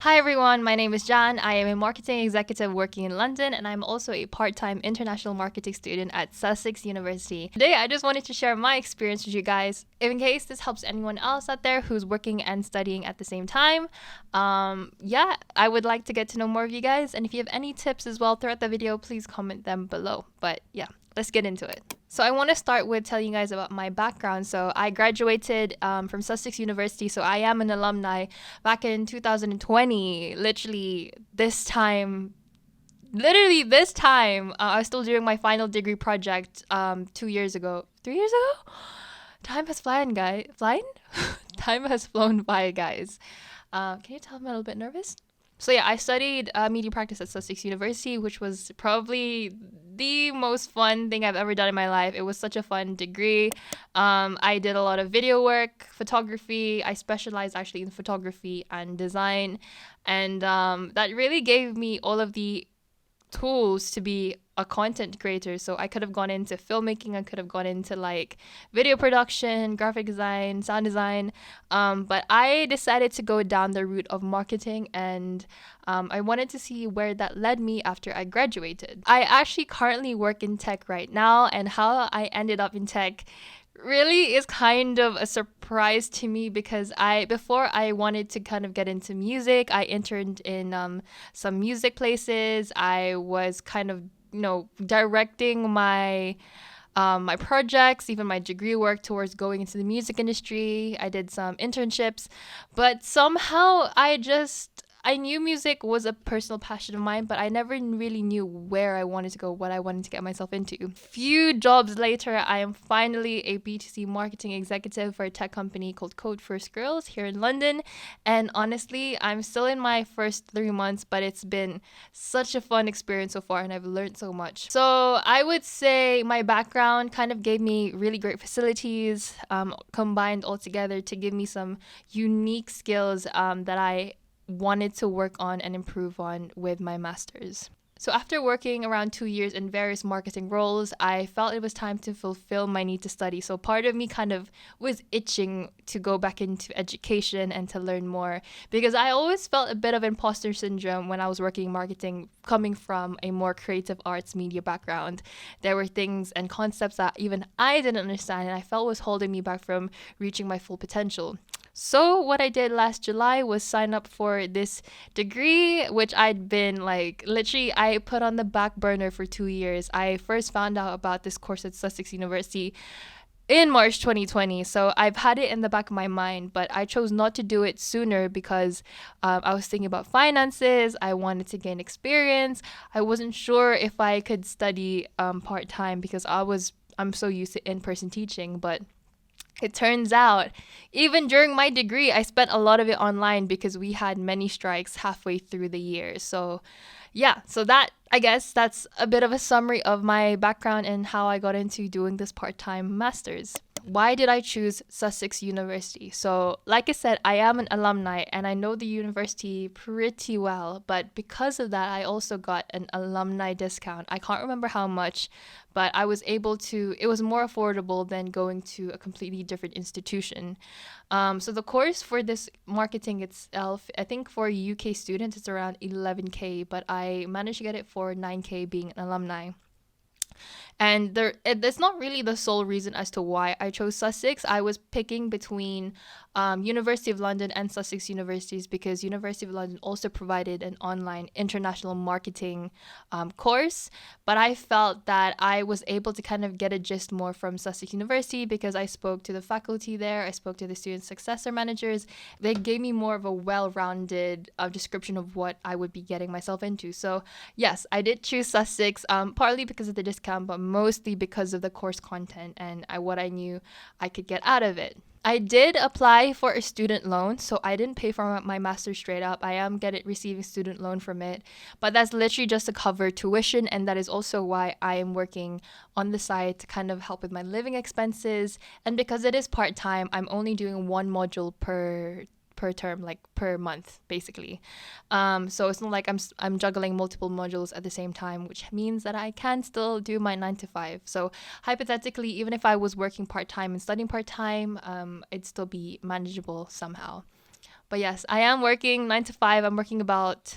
Hi everyone, my name is Jan. I am a marketing executive working in London, and I'm also a part time international marketing student at Sussex University. Today, I just wanted to share my experience with you guys in case this helps anyone else out there who's working and studying at the same time. I would like to get to know more of you guys, and if you have any tips as well throughout the video, please comment them below. But yeah, let's get into it. So I want to start with telling you guys about my background. So I graduated from Sussex University, so I am an alumni back in 2020. Literally this time, I was still doing my final degree project 2 years ago. 3 years ago? Time has flown, guys. Flying? Time has flown by, guys. Can you tell I'm a little bit nervous? So yeah, I studied media practice at Sussex University, which was probably the most fun thing I've ever done in my life. It was such a fun degree. I did a lot of video work, photography. I specialized actually in photography and design, and that really gave me all of the tools to be a content creator. So I could have gone into filmmaking, I could have gone into like video production, graphic design, sound design, but I decided to go down the route of marketing, and I wanted to see where that led me after I graduated. I actually currently work in tech right now, and how I ended up in tech really is kind of a surprise to me because before I wanted to kind of get into music, I interned in some music places. I was kind of directing my projects, even my degree work towards going into the music industry. I did some internships, but somehow I knew music was a personal passion of mine, but I never really knew where I wanted to go, what I wanted to get myself into. Few jobs later, I am finally a B2C marketing executive for a tech company called Code First Girls here in London. And honestly, I'm still in my first 3 months, but it's been such a fun experience so far, and I've learned so much. So I would say my background kind of gave me really great facilities, combined all together to give me some unique skills that I wanted to work on and improve on with my master's. So after working around 2 years in various marketing roles, I felt it was time to fulfill my need to study. So part of me kind of was itching to go back into education and to learn more, because I always felt a bit of imposter syndrome when I was working in marketing, coming from a more creative arts media background. There were things and concepts that even I didn't understand, and I felt was holding me back from reaching my full potential. So what I did last July was sign up for this degree, which I'd been like literally I put on the back burner for 2 years. I first found out about this course at Sussex University in March 2020. So I've had it in the back of my mind, but I chose not to do it sooner because I was thinking about finances. I wanted to gain experience. I wasn't sure if I could study part time because I'm so used to in-person teaching, but it turns out, even during my degree, I spent a lot of it online because we had many strikes halfway through the year. So, yeah, so that, I guess, that's a bit of a summary of my background and how I got into doing this part time master's. Why did I choose Sussex University? So, like I said, I am an alumni and I know the university pretty well, but because of that, I also got an alumni discount. I can't remember how much, but I was able to, it was more affordable than going to a completely different institution. So, the course for this marketing itself, I think for UK students, it's around 11K, but I managed to get it for 9K being an alumni. And it's not really the sole reason as to why I chose Sussex. I was picking between University of London and Sussex Universities because University of London also provided an online international marketing course. But I felt that I was able to kind of get a gist more from Sussex University because I spoke to the faculty there. I spoke to the student successor managers. They gave me more of a well-rounded description of what I would be getting myself into. So yes, I did choose Sussex, partly because of the discount, but mostly because of the course content and what I knew I could get out of it. I did apply for a student loan, so I didn't pay for my master's straight up. I am receiving student loan from it, but that's literally just to cover tuition, and that is also why I am working on the side to kind of help with my living expenses. And because it is part time, I'm only doing one module per term, like per month, basically. So it's not like I'm juggling multiple modules at the same time, which means that I can still do my 9 to 5. So hypothetically, even if I was working part time and studying part time, it'd still be manageable somehow. But yes, I am working 9 to 5. I'm working about,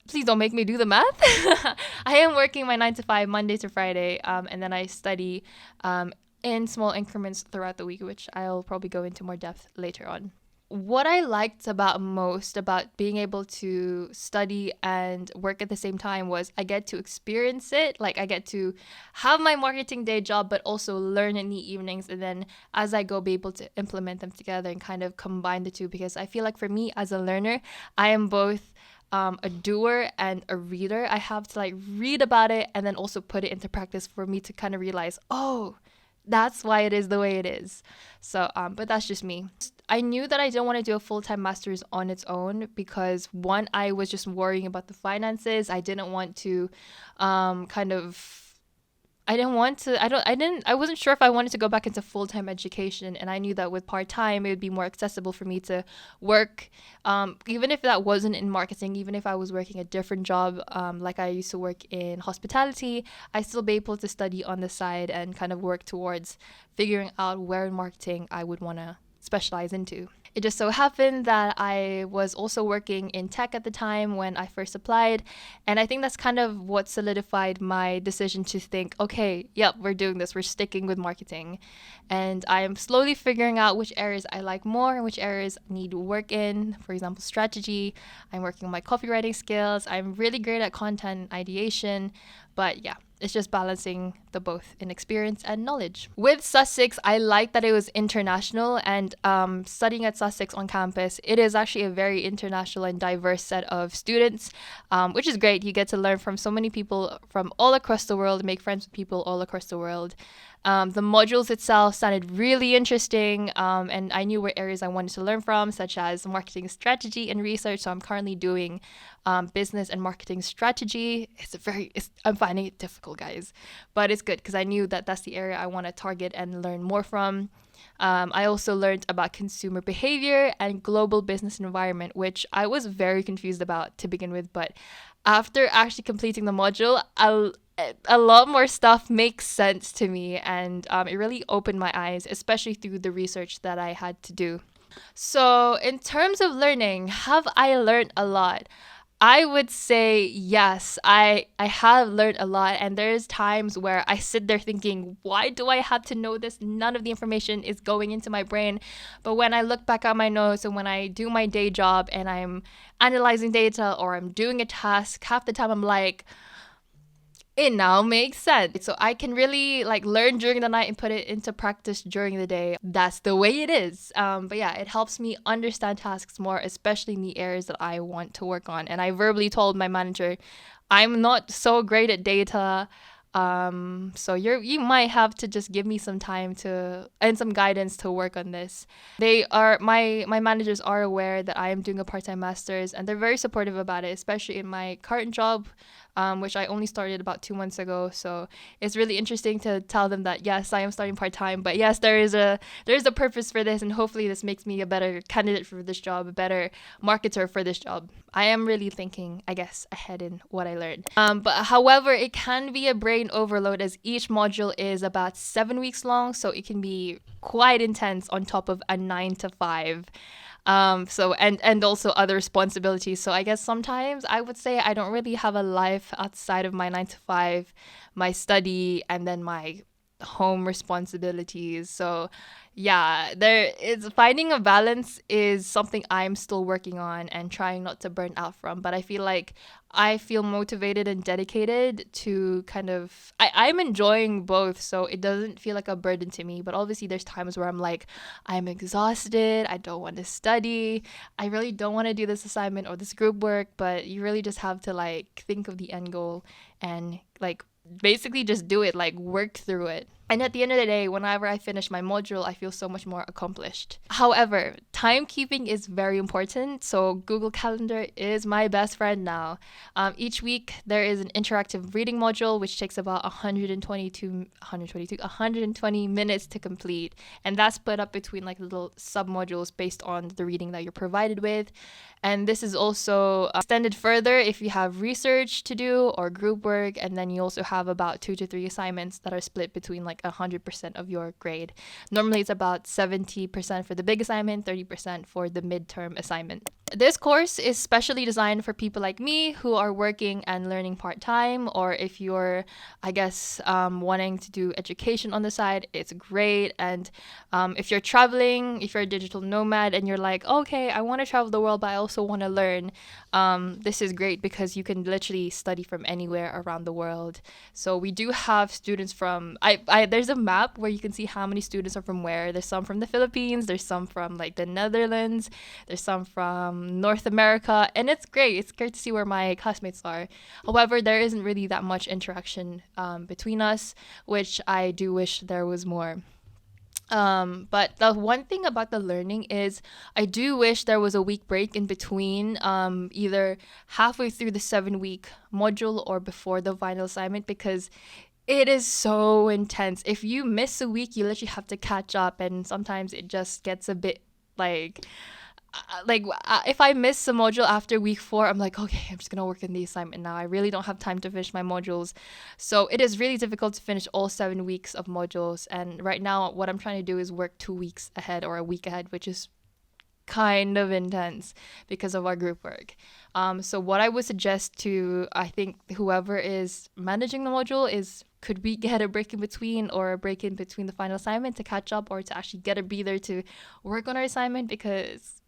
please don't make me do the math. I am working my 9 to 5 Monday to Friday, and then I study in small increments throughout the week, which I'll probably go into more depth later on. What I liked about most about being able to study and work at the same time was I get to experience it. Like, I get to have my marketing day job, but also learn in the evenings. And then as I go, be able to implement them together and kind of combine the two. Because I feel like for me as a learner, I am both a doer and a reader. I have to like read about it and then also put it into practice for me to kind of realize, oh, that's why it is the way it is. So, but that's just me. I knew that I didn't want to do a full-time master's on its own because one, I was just worrying about the finances. I didn't want to I wasn't sure if I wanted to go back into full-time education, and I knew that with part-time it would be more accessible for me to work, even if that wasn't in marketing, even if I was working a different job, like I used to work in hospitality, I still be able to study on the side and kind of work towards figuring out where in marketing I would want to specialize into. It just so happened that I was also working in tech at the time when I first applied. And I think that's kind of what solidified my decision to think, okay, yep, we're doing this. We're sticking with marketing. And I am slowly figuring out which areas I like more and which areas need work in. For example, strategy. I'm working on my copywriting skills. I'm really great at content ideation. But yeah, it's just balancing the both in experience and knowledge. With Sussex, I like that it was international, and studying at Sussex on campus, it is actually a very international and diverse set of students, which is great. You get to learn from so many people from all across the world, make friends with people all across the world. The modules itself sounded really interesting, and I knew what areas I wanted to learn from, such as marketing strategy and research. So I'm currently doing business and marketing strategy. I'm finding it difficult, guys, but it's good because I knew that that's the area I want to target and learn more from. I also learned about consumer behavior and global business environment, which I was very confused about to begin with, but after actually completing the module, a lot more stuff makes sense to me, and it really opened my eyes, especially through the research that I had to do. So in terms of learning, have I learned a lot? I would say yes, I have learned a lot, and there's times where I sit there thinking, why do I have to know this? None of the information is going into my brain. But when I look back at my notes and when I do my day job and I'm analyzing data or I'm doing a task, half the time I'm like, it now makes sense. So I can really like learn during the night and put it into practice during the day. That's the way it is. But yeah, it helps me understand tasks more, especially in the areas that I want to work on. And I verbally told my manager, I'm not so great at data. So you might have to just give me some time and some guidance to work on this. My managers are aware that I am doing a part-time master's, and they're very supportive about it, especially in my current job, which I only started about 2 months ago. So it's really interesting to tell them that yes, I am starting part-time, but yes, there is a purpose for this, and hopefully this makes me a better candidate for this job, a better marketer for this job. I am really thinking, I guess, ahead in what I learned. But however, it can be a brain overload as each module is about 7 weeks long, so it can be quite intense on top of a 9 to 5. And also other responsibilities. So I guess sometimes I would say I don't really have a life outside of my 9 to 5, my study, and then my home responsibilities. So yeah, finding a balance is something I'm still working on and trying not to burn out from. But I feel motivated and dedicated to kind of, I'm enjoying both, so it doesn't feel like a burden to me. But obviously there's times where I'm like, I'm exhausted, I don't want to study, I really don't want to do this assignment or this group work. But you really just have to like think of the end goal and like basically just do it, like work through it. And at the end of the day, whenever I finish my module, I feel so much more accomplished. However, timekeeping is very important. So Google Calendar is my best friend now. Each week, there is an interactive reading module, which takes about 120 minutes to complete. And that's split up between like little sub-modules based on the reading that you're provided with. And this is also extended further if you have research to do or group work. And then you also have about 2 to 3 assignments that are split between like like 100% of your grade. Normally it's about 70% for the big assignment, 30% for the midterm assignment. This course is specially designed for people like me who are working and learning part-time, or if you're, I guess, wanting to do education on the side, it's great. And if you're traveling, if you're a digital nomad and you're like, okay, I want to travel the world, but I also want to learn, this is great because you can literally study from anywhere around the world. So we do have students from, there's a map where you can see how many students are from where. There's some from the Philippines, there's some from like the Netherlands, there's some from North America, and it's great. It's great to see where my classmates are. However, there isn't really that much interaction between us, which I do wish there was more. But the one thing about the learning is I do wish there was a week break in between, either halfway through the 7-week module or before the final assignment, because it is so intense. If you miss a week, you literally have to catch up, and sometimes it just gets a bit if I miss a module after week 4, I'm like, okay, I'm just gonna work in the assignment now. I really don't have time to finish my modules. So it is really difficult to finish all 7 weeks of modules. And right now, what I'm trying to do is work 2 weeks ahead or a week ahead, which is kind of intense because of our group work. So what I would suggest to, I think, whoever is managing the module is, could we get a break in between, or a break in between the final assignment to catch up, or to actually get a breather to work on our assignment, because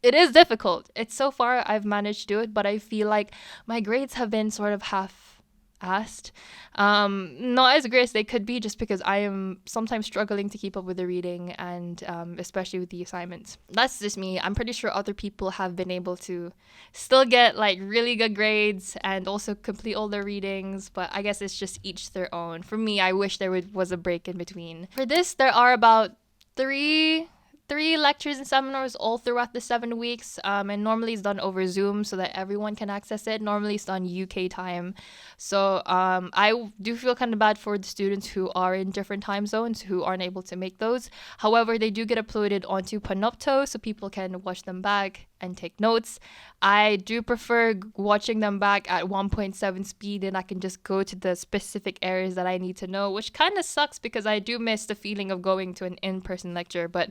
it is difficult. It's so far I've managed to do it, but I feel like my grades have been sort of half-assed. Not as great as they could be, just because I am sometimes struggling to keep up with the reading, and especially with the assignments. That's just me. I'm pretty sure other people have been able to still get like really good grades and also complete all their readings, but I guess it's just each their own. For me, I wish there was a break in between. For this, there are about three lectures and seminars all throughout the 7 weeks, and normally it's done over Zoom so that everyone can access it. Normally it's done UK time, so I do feel kind of bad for the students who are in different time zones who aren't able to make those. However, they do get uploaded onto Panopto so people can watch them back and take notes. I do prefer watching them back at 1.7 speed, and I can just go to the specific areas that I need to know, which kind of sucks because I do miss the feeling of going to an in-person lecture. But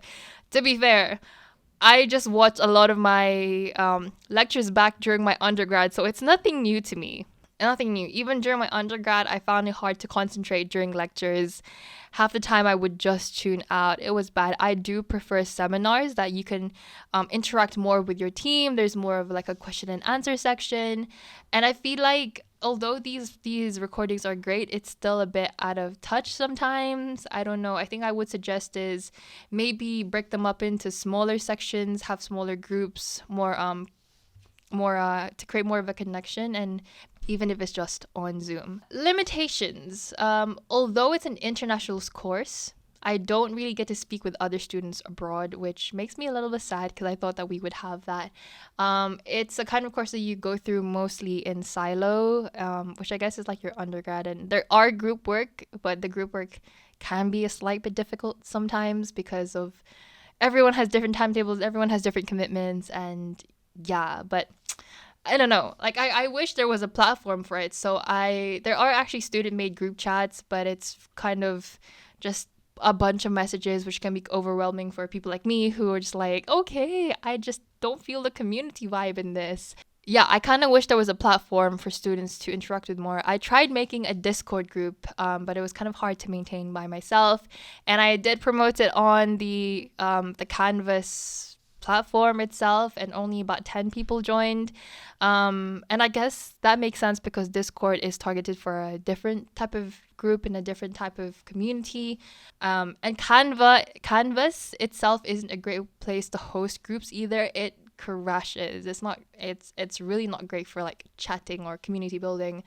to be fair, I just watch a lot of my lectures back during my undergrad, so it's nothing new to me. Nothing new. Even during my undergrad, I found it hard to concentrate during lectures. Half the time I would just tune out. It was bad. I do prefer seminars that you can interact more with your team. There's more of like a question and answer section. And I feel like although these recordings are great, it's still a bit out of touch sometimes. I don't know. I think I would suggest is maybe break them up into smaller sections, have smaller groups, more to create more of a connection, and even if it's just on Zoom. Limitations. Although it's an international course, I don't really get to speak with other students abroad, which makes me a little bit sad because I thought that we would have that. It's a kind of course that you go through mostly in silo, which I guess is like your undergrad. And there are group work, but the group work can be a slight bit difficult sometimes because of everyone has different timetables, everyone has different commitments, and yeah, but I don't know. Like I wish there was a platform for it. So there are actually student-made group chats, but it's kind of just a bunch of messages, which can be overwhelming for people like me who are just like, okay, I just don't feel the community vibe in this. Yeah, I kind of wish there was a platform for students to interact with more. I tried making a Discord group, but it was kind of hard to maintain by myself. And I did promote it on the Canvas platform itself, and only about 10 people joined. And I guess that makes sense because Discord is targeted for a different type of group and a different type of community. And Canvas itself isn't a great place to host groups either. It crashes. It's really not great for like chatting or community building.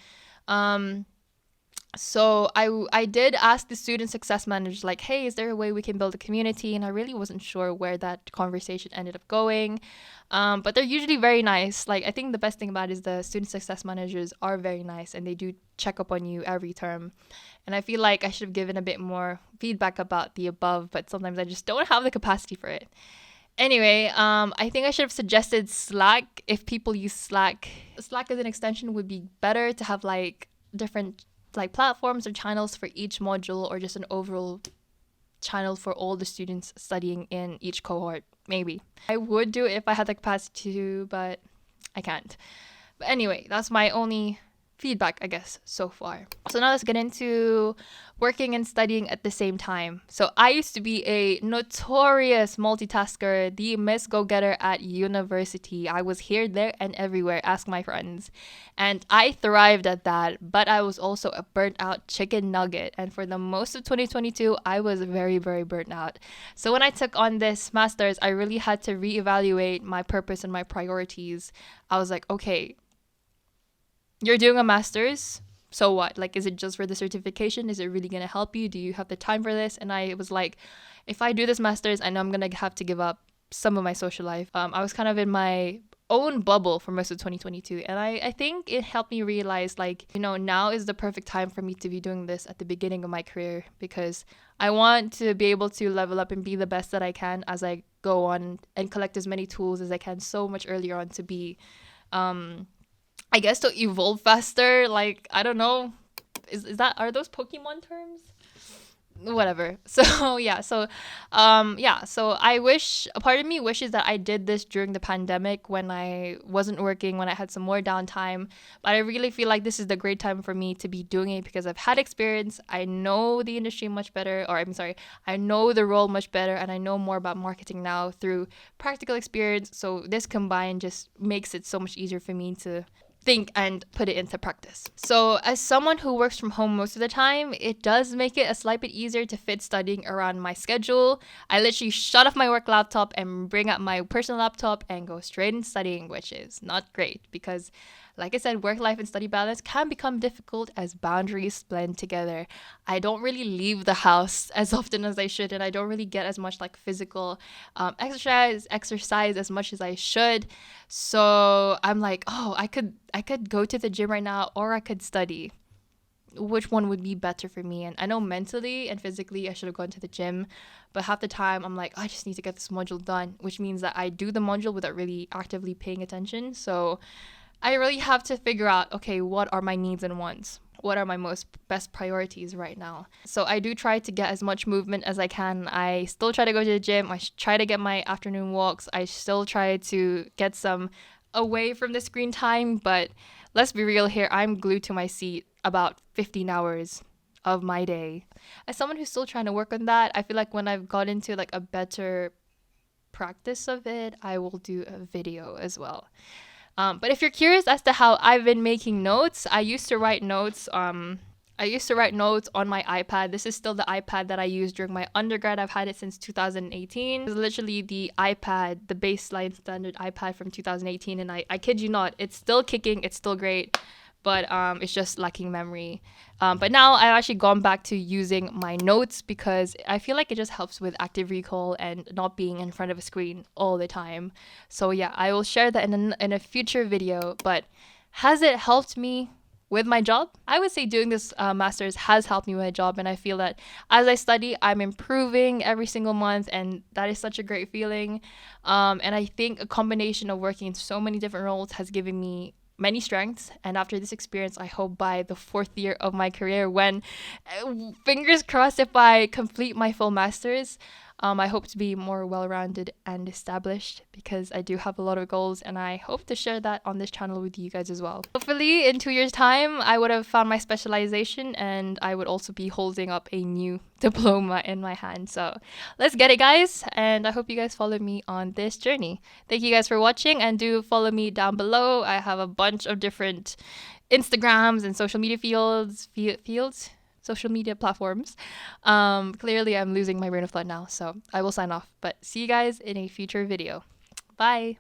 So I did ask the student success manager, like, hey, is there a way we can build a community? And I really wasn't sure where that conversation ended up going. But they're usually very nice. Like, I think the best thing about it is the student success managers are very nice, and they do check up on you every term. And I feel like I should have given a bit more feedback about the above, but sometimes I just don't have the capacity for it. Anyway, I think I should have suggested Slack. If people use Slack as an extension would be better to have like different like platforms or channels for each module, or just an overall channel for all the students studying in each cohort. Maybe I would do it if I had the capacity to, but I can't. But anyway, that's my only feedback, I guess, so far. So now let's get into working and studying at the same time. So I used to be a notorious multitasker, the Miss Go-Getter at university. I was here, there, and everywhere, ask my friends. And I thrived at that, but I was also a burnt out chicken nugget. And for the most of 2022, I was very, very burnt out. So when I took on this master's, I really had to reevaluate my purpose and my priorities. I was like, okay, you're doing a master's, so what? Like, is it just for the certification? Is it really going to help you? Do you have the time for this? And I was like, if I do this master's, I know I'm going to have to give up some of my social life. I was kind of in my own bubble for most of 2022. And I think it helped me realize, like, you know, now is the perfect time for me to be doing this at the beginning of my career, because I want to be able to level up and be the best that I can as I go on and collect as many tools as I can so much earlier on to be, I guess, to evolve faster. Like, I don't know. Are those Pokemon terms? Whatever. So yeah. So I wish, a part of me wishes that I did this during the pandemic when I wasn't working, when I had some more downtime. But I really feel like this is the great time for me to be doing it, because I've had experience. I know the industry much better, or I know the role much better, and I know more about marketing now through practical experience. So this combined just makes it so much easier for me to think and put it into practice. So as someone who works from home most of the time, it does make it a slight bit easier to fit studying around my schedule. I literally shut off my work laptop and bring up my personal laptop and go straight into studying, which is not great because, like I said, work life and study balance can become difficult as boundaries blend together. I don't really leave the house as often as I should, and I don't really get as much like physical exercise as much as I should. So I'm like, oh, I could go to the gym right now, or I could study. Which one would be better for me? And I know mentally and physically I should have gone to the gym, but half the time I'm like, I just need to get this module done, which means that I do the module without really actively paying attention. So I really have to figure out, okay, what are my needs and wants? What are my best priorities right now? So I do try to get as much movement as I can. I still try to go to the gym. I try to get my afternoon walks. I still try to get some away from the screen time. But let's be real here. I'm glued to my seat about 15 hours of my day. As someone who's still trying to work on that, I feel like when I've got into like a better practice of it, I will do a video as well. But if you're curious as to how I've been making notes, I used to write notes on my iPad. This is still the iPad that I used during my undergrad. I've had it since 2018. It's literally the iPad, the baseline standard iPad from 2018. And I kid you not, it's still kicking. It's still great. But it's just lacking memory. But now I've actually gone back to using my notes because I feel like it just helps with active recall and not being in front of a screen all the time. So yeah, I will share that in a future video. But has it helped me with my job? I would say doing this master's has helped me with my job. And I feel that as I study, I'm improving every single month. And that is such a great feeling. And I think a combination of working in so many different roles has given me many strengths. And after this experience, I hope by the 4th year of my career, when fingers crossed, if I complete my full master's, I hope to be more well-rounded and established, because I do have a lot of goals and I hope to share that on this channel with you guys as well. Hopefully in 2 years time, I would have found my specialization and I would also be holding up a new diploma in my hand. So let's get it, guys. And I hope you guys follow me on this journey. Thank you guys for watching, and do follow me down below. I have a bunch of different Instagrams and social media social media platforms. Clearly I'm losing my brain of thought now, so I will sign off, but see you guys in a future video. Bye.